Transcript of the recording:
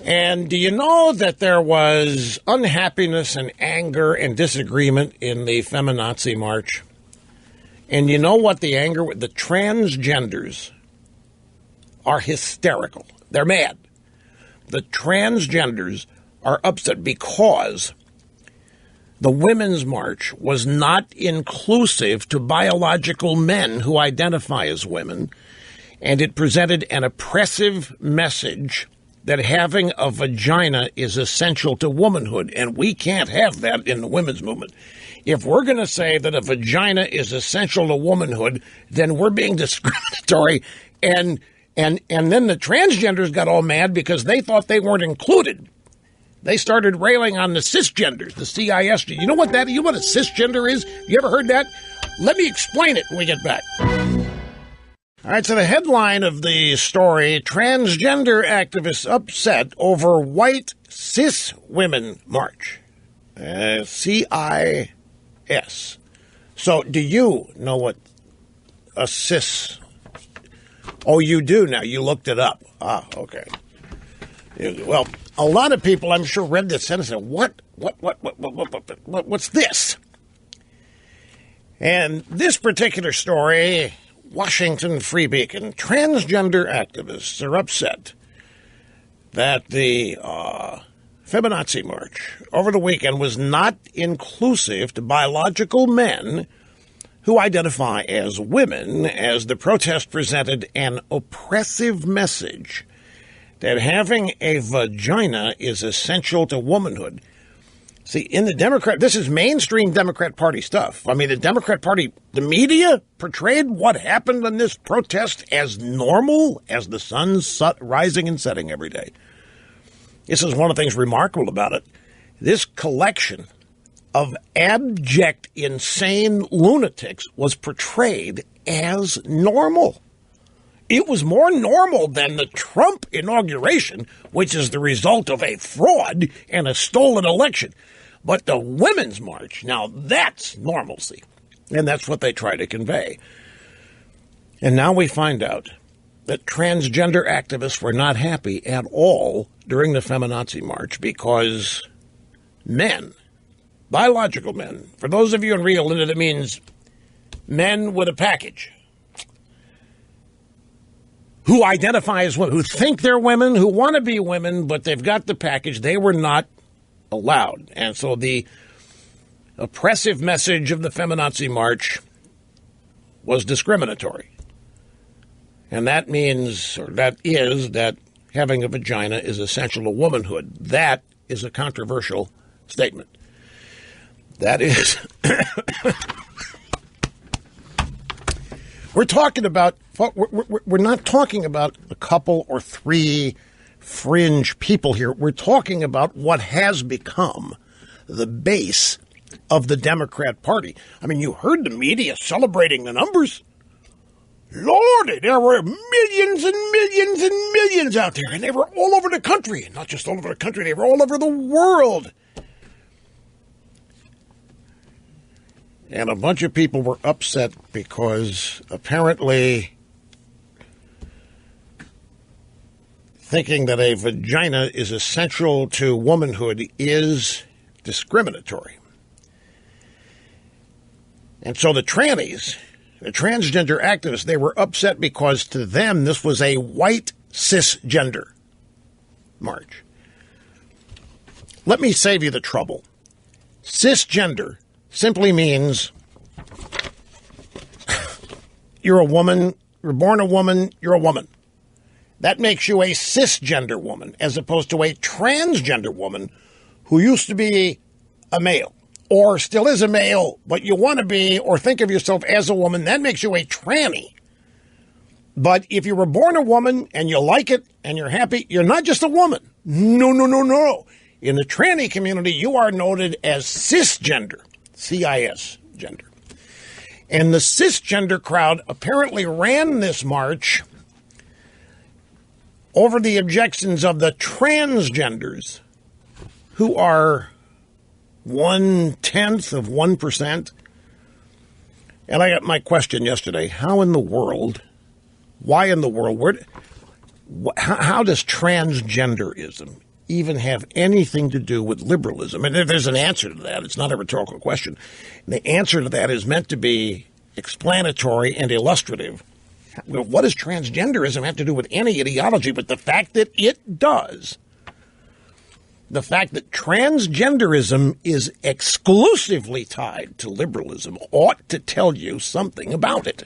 And do you know that there was unhappiness and anger and disagreement in the feminazi march? And you know what the anger with the transgenders are hysterical. They're mad. The transgenders are upset because the Women's March was not inclusive to biological men who identify as women, and it presented an oppressive message that having a vagina is essential to womanhood, and we can't have that in the women's movement. If we're going to say that a vagina is essential to womanhood, then we're being discriminatory, and then the transgenders got all mad because they thought they weren't included. They started railing on the cisgenders, the CIS. You know what that? You know what a cisgender is? You ever heard that? Let me explain it when we get back. All right, so the headline of the story, transgender activists upset over white cis women march. CIS. So do you know what a cis... Oh, you do now. You looked it up. Ah, okay. Well, a lot of people, I'm sure, read this sentence and said, what's this? And this particular story... Washington Free Beacon, transgender activists are upset that the feminazi march over the weekend was not inclusive to biological men who identify as women, as the protest presented an oppressive message that having a vagina is essential to womanhood. See, in the Democrat, this is mainstream Democrat Party stuff. I mean, the Democrat Party, the media portrayed what happened in this protest as normal as the sun's rising and setting every day. This is one of the things remarkable about it. This collection of abject, insane lunatics was portrayed as normal. It was more normal than the Trump inauguration, which is the result of a fraud and a stolen election. But the Women's March, now that's normalcy. And that's what they try to convey. And now we find out that transgender activists were not happy at all during the feminazi march because men, biological men, for those of you in Rio Linda, that means men with a package, who identify as women, who think they're women, who want to be women, but they've got the package, they were not allowed. And so the oppressive message of the feminazi march was discriminatory. And that means, or that is, that having a vagina is essential to womanhood. That is a controversial statement. That is... We're not talking about a couple or three fringe people here. We're talking about what has become the base of the Democrat Party. I mean, you heard the media celebrating the numbers. Lordy, there were millions and millions and millions out there, and they were all over the country. Not just all over the country, they were all over the world. And a bunch of people were upset because apparently thinking that a vagina is essential to womanhood is discriminatory. And so the trannies, the transgender activists, they were upset because to them this was a white cisgender march. Let me save you the trouble. Cisgender simply means you're a woman, you're born a woman, you're a woman. That makes you a cisgender woman, as opposed to a transgender woman who used to be a male, or still is a male, but you want to be or think of yourself as a woman. That makes you a tranny. But if you were born a woman and you like it and you're happy, you're not just a woman. No. In the tranny community, you are noted as cisgender. CIS gender. And the cisgender crowd apparently ran this march over the objections of the transgenders, who are 0.1%. And I got my question yesterday. How in the world, why in the world, how does transgenderism even have anything to do with liberalism? And there's an answer to that. It's not a rhetorical question. The answer to that is meant to be explanatory and illustrative. Well, what does transgenderism have to do with any ideology? But the fact that it does, the fact that transgenderism is exclusively tied to liberalism ought to tell you something about it.